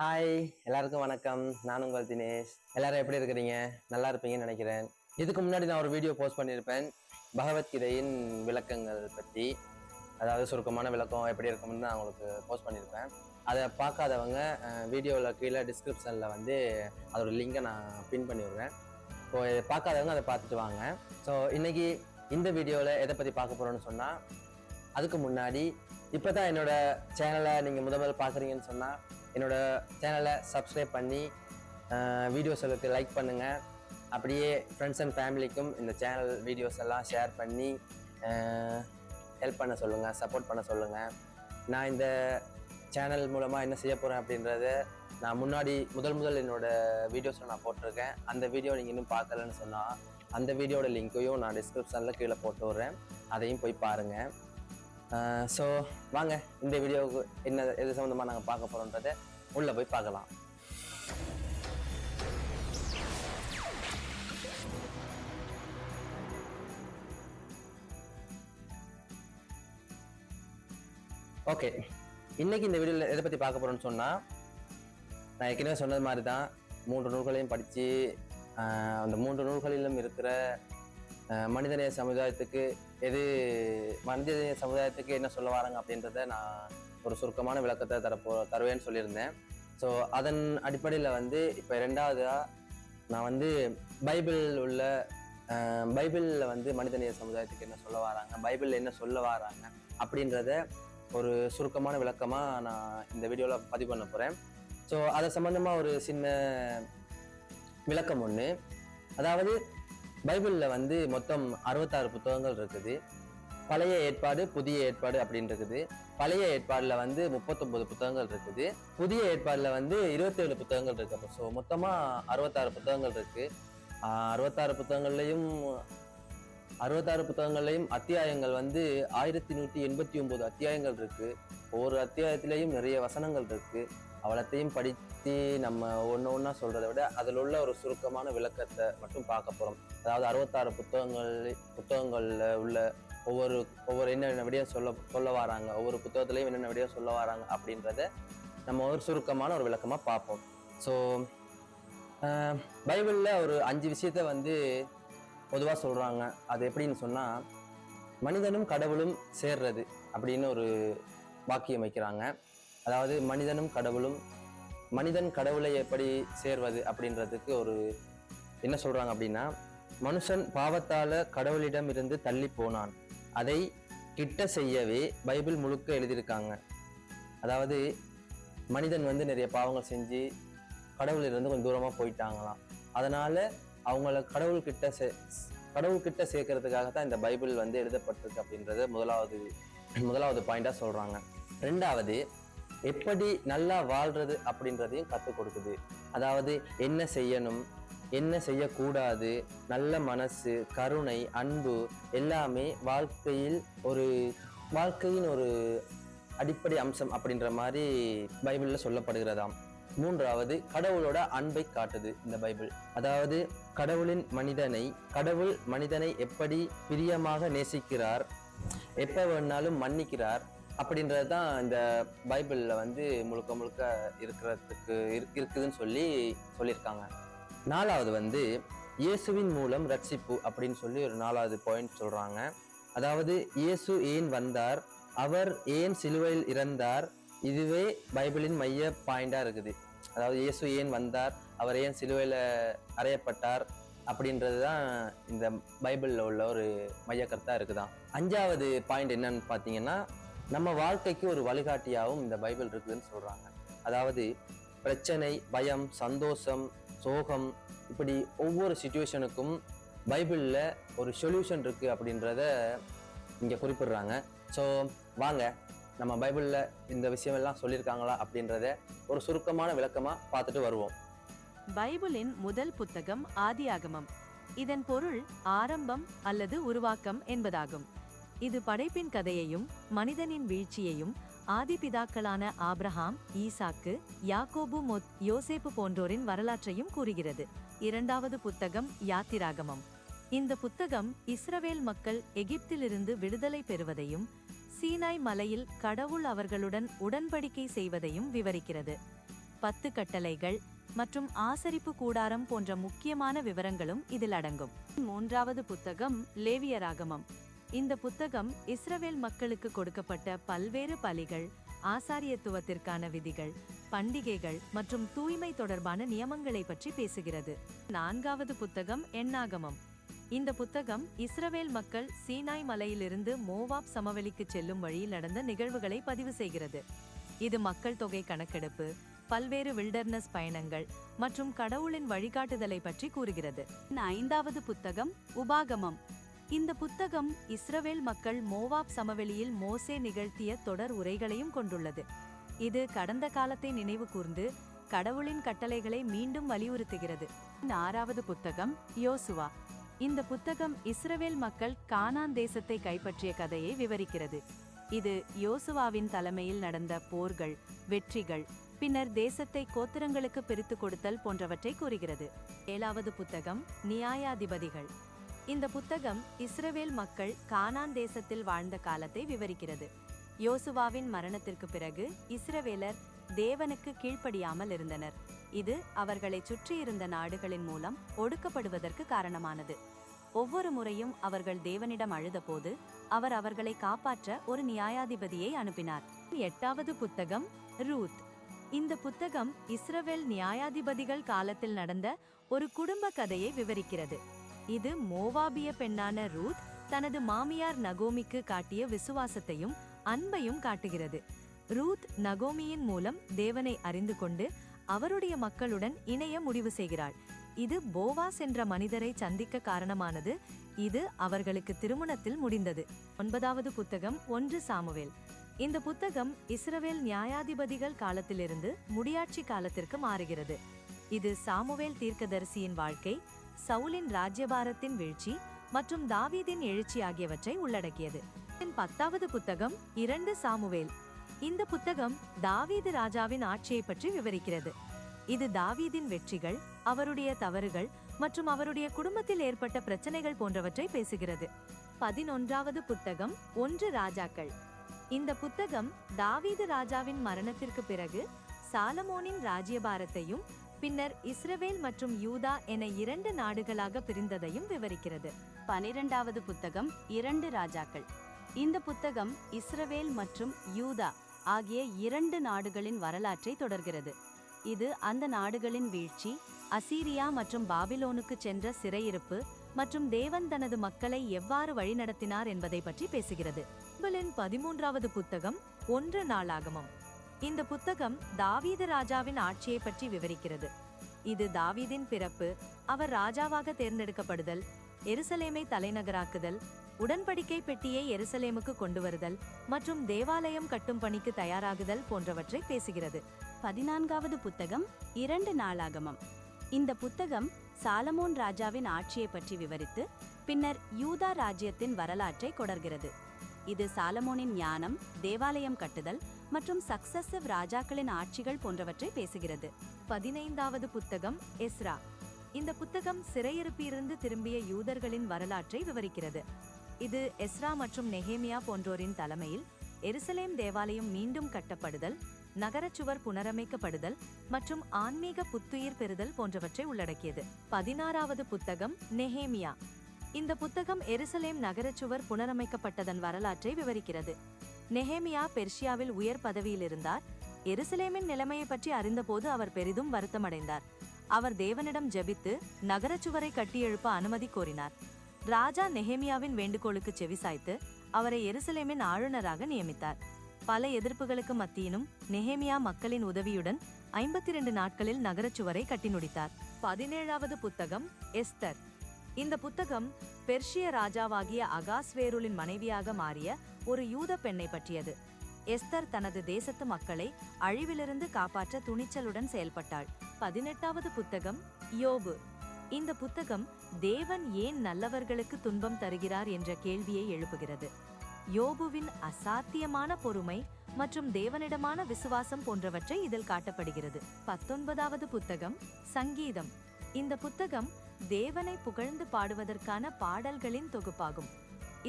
Hi, எல்லாருக்கும் வணக்கம். நான் உங்கள் தினேஷ். எல்லாரும் எப்படி இருக்கிறீங்க? நல்லா இருப்பீங்கன்னு நினைக்கிறேன். இதுக்கு முன்னாடி நான் ஒரு வீடியோ போஸ்ட் பண்ணியிருப்பேன் பகவத்கீதையின் விளக்கங்கள் பற்றி. அதாவது சுருக்கமான விளக்கம் எப்படி இருக்கும்னு நான் உங்களுக்கு போஸ்ட் பண்ணியிருப்பேன். அதை பார்க்காதவங்க வீடியோவில் கீழே டிஸ்கிரிப்ஷனில் வந்து அதோட லிங்கை நான் பின் பண்ணிவிடுறேன். ஸோ இதை பார்க்காதவங்க அதை பார்த்துட்டு வாங்க. ஸோ இன்னைக்கு இந்த வீடியோவில் எதை பற்றி பார்க்க போகிறோன்னு சொன்னால், அதுக்கு முன்னாடி இப்போ தான் என்னோட சேனலை நீங்கள் முதல் பார்க்குறீங்கன்னு சொன்னால் என்னோட சேனலை சப்ஸ்கிரைப் பண்ணி வீடியோஸ் எல்லாத்தையும் லைக் பண்ணுங்கள். அப்படியே ஃப்ரெண்ட்ஸ் அண்ட் ஃபேமிலிக்கும் இந்த சேனல் வீடியோஸ் எல்லாம் ஷேர் பண்ணி ஹெல்ப் பண்ண சொல்லுங்கள், சப்போர்ட் பண்ண சொல்லுங்கள். நான் இந்த சேனல் மூலமாக என்ன செய்ய போகிறேன் அப்படின்றத நான் முன்னாடி முதல் என்னோடய வீடியோஸில் நான் போட்டிருக்கேன். அந்த வீடியோ நீங்கள் இன்னும் பார்க்கலன்னு சொன்னால் அந்த வீடியோட லிங்க்கையும் நான் டிஸ்கிரிப்ஷனில் கீழே போட்டு விட்றேன். அதையும் போய் பாருங்கள். ஸோ வாங்க இந்த வீடியோவுக்கு எது சம்மந்தமாக நாங்கள் பார்க்க போகிறோன்றதை உள்ளே போய் பார்க்கலாம். ஓகே, இன்னைக்கு இந்த வீடியோவில் எதை பற்றி பார்க்க போகிறோன்னு சொன்னால், நான் ஏற்கனவே சொன்னது மாதிரி தான் 3 நூல்களையும் படித்து அந்த 3 நூல்களிலும் இருக்கிற மனிதநேய சமுதாயத்துக்கு என்ன சொல்ல வராங்க அப்படின்றத நான் ஒரு சுருக்கமான விளக்கத்தை தருவேன்னு சொல்லியிருந்தேன். ஸோ அதன் அடிப்படையில் வந்து இப்போ 2வதாக நான் வந்து பைபிளில் வந்து மனிதநேய சமுதாயத்துக்கு என்ன சொல்ல வராங்க, பைபிளில் என்ன சொல்ல வராங்க அப்படின்றத ஒரு சுருக்கமான விளக்கமாக நான் இந்த வீடியோவில் பதிவு பண்ண போகிறேன். ஸோ அதை சம்மந்தமாக ஒரு சின்ன விளக்கம் ஒன்று. அதாவது பைபிளில் வந்து மொத்தம் 66 புத்தகங்கள் இருக்குது. பழைய ஏற்பாடு, புதிய ஏற்பாடு அப்படின்னு இருக்குது. பழைய ஏற்பாடில் வந்து 39 புத்தகங்கள் இருக்குது. புதிய ஏற்பாடில் வந்து 27 புத்தகங்கள் இருக்கு. அப்போ ஸோ மொத்தமாக 66 புத்தகங்கள் இருக்கு. 66 புத்தகங்கள்லையும் அத்தியாயங்கள் வந்து 1189 அத்தியாயங்கள் இருக்கு. ஒவ்வொரு அத்தியாயத்திலையும் நிறைய வசனங்கள் இருக்கு. அவ்வளத்தையும் படித்து நம்ம ஒன்றா சொல்றதை விட அதில் உள்ள ஒரு சுருக்கமான விளக்கத்தை மட்டும் பார்க்க போகிறோம். அதாவது 66 புத்தகங்களில் உள்ள ஒவ்வொரு என்னென்ன விடையை சொல்ல வராங்க, ஒவ்வொரு புத்தகத்துலையும் என்னென்ன விடையை சொல்ல வராங்க அப்படின்றத நம்ம ஒரு சுருக்கமான ஒரு விளக்கமாக பார்ப்போம். ஸோ பைபிளில் ஒரு 5 விஷயத்த வந்து பொதுவாக சொல்கிறாங்க. அது எப்படின்னு சொன்னால், மனிதனும் கடவுளும் சேர்றது அப்படின்னு ஒரு வாக்கியம் வைக்கிறாங்க. அதாவது மனிதன் கடவுளை எப்படி சேர்வது அப்படின்றதுக்கு ஒரு என்ன சொல்றாங்க அப்படின்னா, மனுஷன் பாவத்தால கடவுளிடம் இருந்து தள்ளி போனான், அதை கிட்ட செய்யவே பைபிள் முழுக்க எழுதியிருக்காங்க. அதாவது மனிதன் வந்து நிறைய பாவங்கள் செஞ்சு கடவுளிலிருந்து கொஞ்சம் தூரமா போயிட்டாங்களாம். அதனால அவங்கள கடவுள்கிட்ட சேர்க்கறதுக்காகத்தான் இந்த பைபிள் வந்து எழுதப்பட்டிருக்கு அப்படின்றத முதலாவது பாயிண்டா சொல்றாங்க. 2வது, எப்படி நல்லா வாழ்றது அப்படின்றதையும் கற்றுக் கொடுக்குது. அதாவது என்ன செய்யணும், என்ன செய்யக்கூடாது, நல்ல மனசு, கருணை, அன்பு எல்லாமே வாழ்க்கையின் ஒரு அடிப்படை அம்சம் அப்படின்ற மாதிரி பைபிளில் சொல்லப்படுகிறதாம். 3வது, கடவுளோட அன்பை காட்டுது இந்த பைபிள். அதாவது கடவுள் மனிதனை எப்படி பிரியமாக நேசிக்கிறார், எப்ப வேணாலும் மன்னிக்கிறார் அப்படின்றது தான் இந்த பைபிளில் வந்து முழுக்க இருக்குதுன்னு சொல்லியிருக்காங்க. 4வது வந்து இயேசுவின் மூலம் ரட்சிப்பு அப்படின்னு சொல்லி ஒரு 4வது பாயிண்ட் சொல்றாங்க. அதாவது இயேசு ஏன் வந்தார், அவர் ஏன் சிலுவையில் இறந்தார், இதுவே பைபிளின் மைய பாயிண்டா இருக்குது. அதாவது இயேசு ஏன் வந்தார், அவர் ஏன் சிலுவையில அறையப்பட்டார் அப்படின்றது தான் இந்த பைபிளில் உள்ள ஒரு மைய கருத்தா இருக்குதான். 5வது பாயிண்ட் என்னன்னு பார்த்தீங்கன்னா, நம்ம வாழ்க்கைக்கு ஒரு வழிகாட்டியாகவும் இந்த பைபிள் இருக்குதுன்னு சொல்றாங்க. அதாவது பிரச்சனை, பயம், சந்தோஷம், சோகம், இப்படி ஒவ்வொரு சிச்சுவேஷனுக்கும் பைபிள்ல ஒரு சொல்யூஷன் இருக்கு அப்படின்றத இங்க குறிப்பிடுறாங்க. ஸோ வாங்க நம்ம பைபிள்ல இந்த விஷயம் எல்லாம் சொல்லியிருக்காங்களா அப்படின்றத ஒரு சுருக்கமான விளக்கமா பார்த்துட்டு வருவோம். பைபிளின் முதல் புத்தகம் ஆதியாகமம். இதன் பொருள் ஆரம்பம் அல்லது உருவாக்கம் என்பதாகும். இது படைப்பின் கதையையும் மனிதனின் வீழ்ச்சியையும் ஆதிபிதாக்களான ஆபிரகாம், ஈசாக்கு, யாக்கோபு, யோசேப்பு போன்றோரின் வரலாற்றையும் கூறுகிறது. 2வது புத்தகம் யாத்திராகமம். இந்த புத்தகம் இஸ்ரவேல் மக்கள் எகிப்திலிருந்து விடுதலை பெறுவதையும் சீனாய் மலையில் கடவுள் அவர்களுடன் உடன்படிக்கை செய்வதையும் விவரிக்கிறது. 10 கட்டளைகள் மற்றும் ஆசரிப்பு கூடாரம் போன்ற முக்கியமான விவரங்களும் இதில் அடங்கும். 3வது புத்தகம் லேவியராகமம். இந்த புத்தகம் இஸ்ரவேல் மக்களுக்கு கொடுக்கப்பட்ட பல்வேறு பலிகள், ஆசாரியத்துவத்திற்கான விதிகள், பண்டிகைகள் மற்றும் தூய்மை தொடர்பான நியமங்களை பற்றி பேசுகிறது. 4வது புத்தகம் எண்ணாகமம். இந்த புத்தகம் இஸ்ரவேல் மக்கள் சீனாய் மலையிலிருந்து மோவாப் சமவெளிக்கு செல்லும் வழியில் நடந்த நிகழ்வுகளை பதிவு செய்கிறது. இது மக்கள் தொகை கணக்கெடுப்பு, பல்வேறு வில்டர்னஸ் பயணங்கள் மற்றும் கடவுளின் வழிகாட்டுதலை பற்றி கூறுகிறது. 5வது புத்தகம் உபாகமம். இந்த புத்தகம் இஸ்ரவேல் மக்கள் மோவாப் சமவெளியில் மோசே நிகழ்த்திய தொடர் உரைகளையும் கொண்டுள்ளது. இது கடந்த காலத்தை நினைவு கூர்ந்து கடவுளின் கட்டளைகளை மீண்டும் வலியுறுத்துகிறது. 6வது புத்தகம் யோசுவா. இந்த புத்தகம் இஸ்ரவேல் மக்கள் கானான் தேசத்தை கைப்பற்றிய கதையை விவரிக்கிறது. இது யோசுவாவின் தலைமையில் நடந்த போர்கள், வெற்றிகள், பின்னர் தேசத்தை கோத்திரங்களுக்கு பிரித்து கொடுத்தல் போன்றவற்றை கூறுகிறது. 7வது புத்தகம் நியாயாதிபதிகள். இந்த புத்தகம் இஸ்ரவேல் மக்கள் கானான் தேசத்தில் வாழ்ந்த காலத்தை விவரிக்கிறது. யோசுவாவின் மரணத்திற்கு பிறகு இஸ்ரவேலர் தேவனுக்கு கீழ்ப்படியாமல் இருந்தனர். இது அவர்களை சுற்றியிருந்த நாடுகளின் மூலம் ஒடுக்கப்படுவதற்கு காரணமானது. ஒவ்வொரு முறையும் அவர்கள் தேவனிடம் அழுதபோது அவர் அவர்களை காப்பாற்ற ஒரு நியாயாதிபதியை அனுப்பினார். 8வது புத்தகம் ரூத். இந்த புத்தகம் இஸ்ரவேல் நியாயாதிபதிகள் காலத்தில் நடந்த ஒரு குடும்ப கதையை விவரிக்கிறது. இது மோவாபிய பெண்ணான ரூத் தனது மாமியார் நகோமிக்கு காட்டிய விசுவாசத்தையும் அன்பையும் காட்டுகிறது. ரூத் நகோமியின் மூலம் தேவனை அறிந்து கொண்டு அவருடைய மக்களுடன் இணைய முடிவு செய்கிறாள். இது போவாஸ் என்ற மனிதரை சந்திக்க காரணமானது. இது அவர்களுக்கு திருமணத்தில் முடிந்தது. 9வது புத்தகம் 1 சாமுவேல். இந்த புத்தகம் இஸ்ரவேல் நியாயாதிபதிகள் காலத்திலிருந்து முடியாட்சி காலத்திற்கு மாறுகிறது. இது சாமுவேல் தீர்க்கதரிசியின் வாழ்க்கை, சவுலின் ராஜ்யபாரத்தின் வீழ்ச்சி மற்றும் தாவீதின் எழுச்சி ஆகியவற்றை உள்ளடக்கியது. 10வது புத்தகம் 2 சாமுவேல். இந்த புத்தகம் தாவீது ராஜாவின் ஆட்சியை பற்றி விவரிக்கிறது. இது தாவீதின் வெற்றிகள், அவருடைய தவறுகள் மற்றும் அவருடைய குடும்பத்தில் ஏற்பட்ட பிரச்சனைகள் போன்றவற்றை பேசுகிறது. 11வது புத்தகம் 1 ராஜாக்கள். இந்த புத்தகம் தாவீது ராஜாவின் மரணத்திற்கு பிறகு சாலமோனின் ராஜ்யபாரத்தையும் பின்னர் இஸ்ரவேல் மற்றும் யூதா என 2 நாடுகளாக பிரிந்ததையும் விவரிக்கிறது. 12வது புத்தகம் 2 ராஜாக்கள். இந்த புத்தகம் இஸ்ரவேல் மற்றும் யூதா ஆகிய 2 நாடுகளின் வரலாற்றை தொடர்கிறது. இது அந்த நாடுகளின் வீழ்ச்சி, அசீரியா மற்றும் பாபிலோனுக்கு சென்ற சிறையிருப்பு மற்றும் தேவன் தனது மக்களை எவ்வாறு வழிநடத்தினார் என்பதை பற்றி பேசுகிறது. பைபிளின் 13வது புத்தகம் 1 நாளாகமம். இந்த புத்தகம் தாவீது ராஜாவின் ஆட்சியை பற்றி விவரிக்கிறது. இது தாவீதின் பிறப்பு, அவர் ராஜாவாக தேர்ந்தெடுக்கப்படுதல், எருசலேமை தலைநகராக்குதல், உடன்படிக்கை பெட்டியை எருசலேமுக்கு கொண்டு வருதல் மற்றும் தேவாலயம் கட்டும் பணிக்கு தயாராகுதல் போன்றவற்றை பேசுகிறது. 14வது புத்தகம் 2 நாளாகமம். இந்த புத்தகம் சாலமோன் ராஜாவின் ஆட்சியை பற்றி விவரித்து பின்னர் யூதா ராஜ்யத்தின் வரலாற்றை தொடர்கிறது. இது சாலமோனின் ஞானம், தேவாலயம் கட்டுதல் மற்றும் சக்சசிவ் ராஜாக்களின் ஆட்சிகள் போன்றவற்றை பேசுகிறது. 15வது புத்தகம் எஸ்ரா. இந்த புத்தகம் சிறையிருப்பிலிருந்து திரும்பிய யூதர்களின் வரலாற்றை விவரிக்கிறது. இது எஸ்ரா மற்றும் நெகேமியா போன்றோரின் தலைமையில் எருசலேம் தேவாலயம் மீண்டும் கட்டப்படுதல், நகரச்சுவர் புனரமைக்கப்படுதல் மற்றும் ஆன்மீக புத்துயிர் பெறுதல் போன்றவற்றை உள்ளடக்கியது. 16வது புத்தகம் நெகேமியா. இந்த புத்தகம் எருசலேம் நகரச்சுவர் புனரமைக்கப்பட்டதன் வரலாற்றை விவரிக்கிறது. நெகேமியா பெர்ஷியாவில் உயர் பதவியில் இருந்தார். எருசலேமின் நிலைமையை பற்றி அறிந்தபோது அவர் பெரிதும் வருத்தமடைந்தார். அவர் தேவனிடம் ஜெபித்து நகரச்சுவரை கட்டியெழுப்ப அனுமதி கோரினார். ராஜா நெகேமியாவின் வேண்டுகோளுக்கு செவிசாய்த்து அவரை எருசலேமின் ஆளுநராக நியமித்தார். பல எதிர்ப்புகளுக்கு மத்தியிலும் நெகேமியா மக்களின் உதவியுடன் 52 நாட்களில் நகரச்சுவரை கட்டி முடித்தார். 17வது புத்தகம் எஸ்தர். இந்த புத்தகம் பெர்ஷிய ராஜாவாகிய அகாஸ்வேருலின் மனைவியாக மாறிய ஒரு யூத பெண்ணை பற்றியது. எஸ்தர் தனது தேசத்து மக்களை அழிவிலிருந்து காப்பாற்ற துணிச்சலுடன் செயல்பட்டாள். 18வது புத்தகம் யோபு. இந்த புத்தகம் தேவன் ஏன் நல்லவர்களுக்கு துன்பம் தருகிறார் என்ற கேள்வியை எழுப்புகிறது. யோபுவின் அசாத்தியமான பொறுமை மற்றும் தேவனிடமான விசுவாசம் போன்றவற்றை இதில் காட்டப்படுகிறது. 19வது புத்தகம் சங்கீதம். இந்த புத்தகம் தேவனை புகழ்ந்து பாடுவதற்கான பாடல்களின் தொகுப்பாகும்.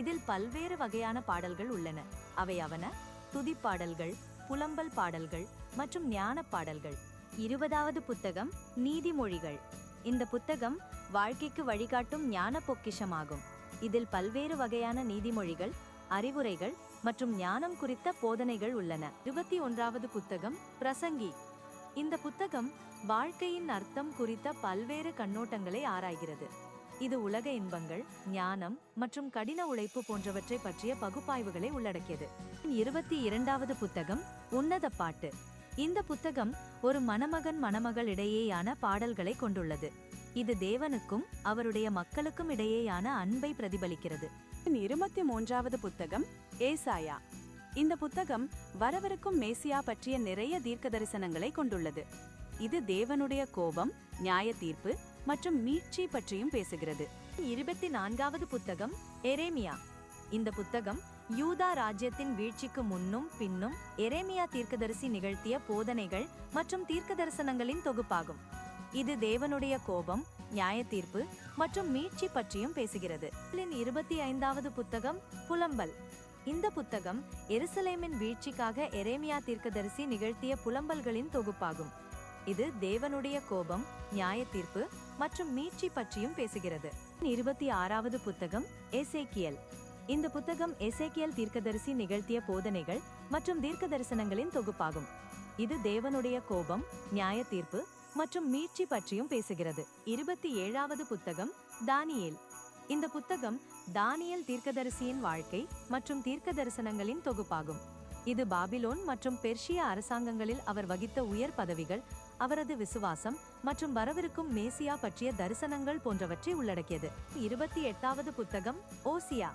இதில் பல்வேறு வகையான பாடல்கள் உள்ளன. அவை அவன துதிப்பாடல்கள், புலம்பல் பாடல்கள் மற்றும் ஞான பாடல்கள். 20வது புத்தகம் நீதிமொழிகள். இந்த புத்தகம் வாழ்க்கைக்கு வழிகாட்டும் ஞான பொக்கிஷமாகும். இதில் பல்வேறு வகையான நீதிமொழிகள், அறிவுரைகள் மற்றும் ஞானம் குறித்த போதனைகள் உள்ளன. 21வது புத்தகம் பிரசங்கி. இந்த புத்தகம் வாழ்க்கையின் அர்த்தம் குறித்த பல்வேறு கண்ணோட்டங்களை ஆராய்கிறது. இது உலக இன்பங்கள், ஞானம் மற்றும் கடின உழைப்பு போன்றவற்றை பற்றிய பகுப்பாய்வுகளை உள்ளடக்கியது. 22வது புத்தகம் உன்னத பாட்டு. இந்த புத்தகம் ஒரு மணமகன் மணமகள் இடையேயான பாடல்களை கொண்டுள்ளது. இது தேவனுக்கும் அவருடைய மக்களுக்கும் இடையேயான அன்பை பிரதிபலிக்கிறது. 23வது புத்தகம் ஏசாயா. இந்த புத்தகம் வரவிருக்கும் மேசியா பற்றிய நிறைய தீர்க்கதரிசனங்களை கொண்டுள்ளது. இது தேவனுடைய கோபம், நியாய தீர்ப்பு மற்றும் மீட்சி பற்றியும் பேசுகிறது. 24வது புத்தகம் எரேமியா. இந்த புத்தகம் யூதா ராஜ்யத்தின் வீழ்ச்சிக்கு முன்னும் பின்னும் எரேமியா தீர்க்கதரிசி நிகழ்த்திய போதனைகள் மற்றும் தீர்க்கதரிசனங்களின் தொகுப்பாகும். இது தேவனுடைய கோபம், நியாய தீர்ப்பு மற்றும் மீட்சி பற்றியும் பேசுகிறது. 25வது புத்தகம் புலம்பல். இந்த புத்தகம் எருசலேமின் வீழ்ச்சிக்காக எரேமியா தீர்க்கதரிசி நிகழ்த்திய புலம்பல்களின் தொகுப்பாகும். இது தேவனுடைய கோபம், நியாய தீர்ப்பு மற்றும் மீட்சி பற்றியும் பேசுகிறது. 26வது புத்தகம் எசேக்கியேல். இந்த புத்தகம் எசேக்கியேல் தீர்க்கதரிசி நிகழ்த்திய போதனைகள் மற்றும் தீர்க்கதரிசனங்களின் தொகுப்பாகும். இது தேவனுடைய கோபம், நியாய தீர்ப்பு மற்றும் மீட்சி பற்றியும் பேசுகிறது. 27வது புத்தகம் தானியேல். இந்த புத்தகம் தானியேல் தீர்க்கதரிசியின் வாழ்க்கை மற்றும் தீர்க்கதரிசனங்களின் தொகுப்பாகும். இது பாபிலோன் மற்றும் பெர்ஷிய அரசாங்கங்களில் அவர் வகித்த உயர் பதவிகள், அவரது விசுவாசம் மற்றும் வரவிருக்கும் மேசியா பற்றிய தரிசனங்கள் போன்றவற்றை உள்ளடக்கியது. 28வது புத்தகம் ஓசியா.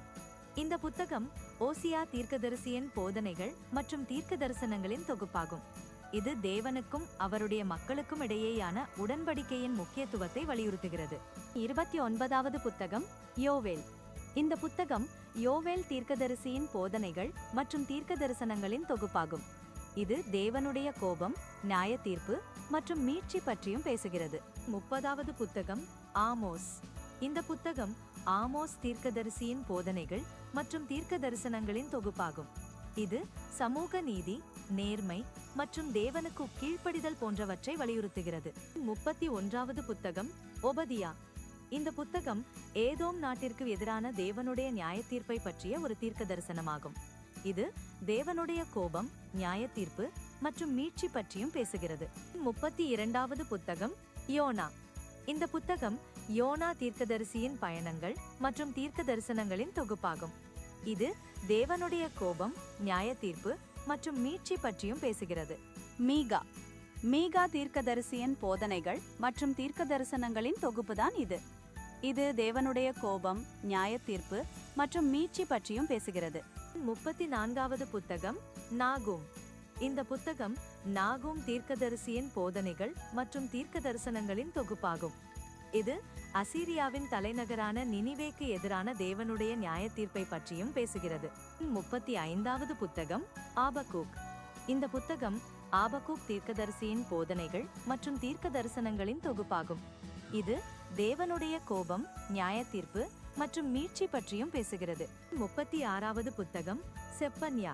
இந்த புத்தகம் ஓசியா தீர்க்கதரிசியின் போதனைகள் மற்றும் தீர்க்க தரிசனங்களின் தொகுப்பாகும். இது தேவனுக்கும் அவருடைய மக்களுக்கும் இடையேயான உடன்படிக்கையின் முக்கியத்துவத்தை வலியுறுத்துகிறது. 29வது புத்தகம் யோவேல். இந்த புத்தகம் யோவேல் தீர்க்கதரிசியின் போதனைகள் மற்றும் தீர்க்க தரிசனங்களின் தொகுப்பாகும். இது தேவனுடைய கோபம், நியாய தீர்ப்பு மற்றும் மீட்சி பற்றியும் பேசுகிறது. 30வது புத்தகம் ஆமோஸ். இந்த புத்தகம் ஆமோஸ் தீர்க்கதரிசியின் போதனைகள் மற்றும் தீர்க்க தரிசனங்களின் தொகுப்பாகும். இது சமூக நீதி, நேர்மை மற்றும் தேவனுக்கு கீழ்ப்படிதல் போன்றவற்றை வலியுறுத்துகிறது. 31வது புத்தகம் ஒபதியா. இந்த புத்தகம் ஏதோம் நாட்டிற்கு எதிரான தேவனுடைய நியாய தீர்ப்பை பற்றிய ஒரு தீர்க்க தரிசனமாகும். இது தேவனுடைய கோபம், நியாய தீர்ப்பு மற்றும் மீட்சி பற்றியும் பேசுகிறது. 32வது புத்தகம் யோனா. இந்த புத்தகம் யோனா தீர்க்கதரிசியின் பயணங்கள் மற்றும் தீர்க்க தரிசனங்களின் தொகுப்பாகும். இது தேவனுடைய கோபம், நியாய தீர்ப்பு மற்றும் மீட்சி பற்றியும் பேசுகிறது. மீகா. மீகா தீர்க்கதரிசியின் போதனைகள் மற்றும் தீர்க்க தரிசனங்களின் தொகுப்புதான் இது. இது தேவனுடைய கோபம், நியாய தீர்ப்பு மற்றும் மீட்சி பற்றியும் பேசுகிறது. 34வது புத்தகம் நாகூம். இந்த புத்தகம் நாகூம் தீர்க்கதரிசியின் போதனைகள் மற்றும் தீர்க்க தரிசனங்களின் தொகுப்பாகும். இது அசீரியாவின் தலைநகரான நினிவேக்கு எதிரான தேவனுடைய நியாய தீர்ப்பை பற்றியும் பேசுகிறது. 35வது புத்தகம் ஆபக்கூக். இந்த புத்தகம் ஆபக்கூக் தீர்க்கதரிசியின் போதனைகள் மற்றும் தீர்க்க தரிசனங்களின் தொகுப்பாகும். இது தேவனுடைய கோபம், நியாய தீர்ப்பு மற்றும் மீட்சி பற்றியும் பேசுகிறது. 36வது புத்தகம் செப்பன்யா.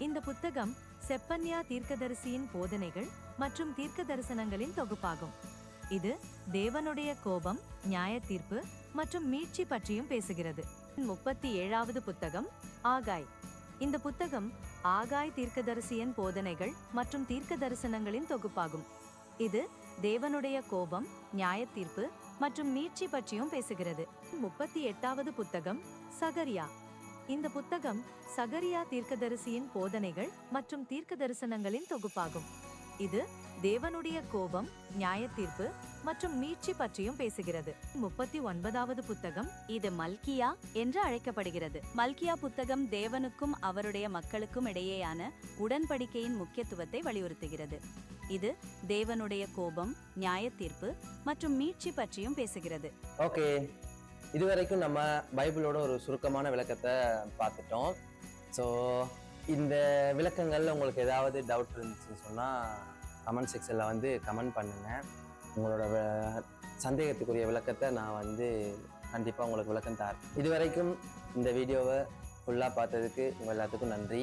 இந்த புத்தகம் செப்பன்யா தீர்க்கதரிசியின் போதனைகள் மற்றும் தீர்க்க தரிசனங்களின் தொகுப்பாகும். இது தேவனுடைய கோபம், நியாய தீர்ப்பு மற்றும் மீட்சி பற்றியும் பேசுகிறது. 37வது புத்தகம் ஆகாய். இந்த புத்தகம் ஆகாய் தீர்க்கதரிசியின் போதனைகள் மற்றும் தீர்க்க தரிசனங்களின் தொகுப்பாகும். இது தேவனுடைய கோபம், நியாய தீர்ப்பு மற்றும் மீட்சி பற்றியும் பேசுகிறது. 38வது புத்தகம் சகரியா. இந்த புத்தகம் சகரியா தீர்க்கதரிசியின் போதனைகள் மற்றும் தீர்க்க தரிசனங்களின் தொகுப்பாகும். இது தேவனுடைய கோபம், நியாய தீர்ப்பு மற்றும் மீட்சி பற்றியும் பேசுகிறது. 39வது புத்தகம் இது மல்கியா என்று அழைக்கப்படுகிறது. மல்கியா புத்தகம் தேவனுக்கும் அவருடைய மக்களுக்கும் இடையேயான உடன்படிக்கையின் முக்கியத்துவத்தை வலியுறுத்துகிறது. இது தேவனுடைய கோபம், நியாய தீர்ப்பு மற்றும் மீட்சி பற்றியும் பேசுகிறது. ஓகே, இதுவரைக்கும் நம்ம பைபிளோட ஒரு சுருக்கமான விளக்கத்தை பார்த்துட்டோம். ஸோ இந்த விளக்கங்கள்ல உங்களுக்கு ஏதாவது டவுட் இருந்துச்சுன்னு சொன்னால் கமெண்ட் செக்ஷனில் வந்து கமெண்ட் பண்ணுங்கள். உங்களோட சந்தேகத்துக்குரிய விளக்கத்தை நான் கண்டிப்பாக உங்களுக்கு விளக்கம் தரேன். இதுவரைக்கும் இந்த வீடியோவை ஃபுல்லாக பார்த்ததுக்கு உங்கள் எல்லாத்துக்கும் நன்றி.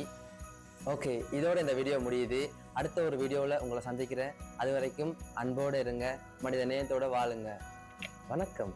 ஓகே, இதோட இந்த வீடியோ முடியுது. அடுத்த ஒரு வீடியோவில் உங்களை சந்திக்கிறேன். அது வரைக்கும் அன்போடு இருங்க, மனித நேயத்தோட வாழுங்க. வணக்கம்.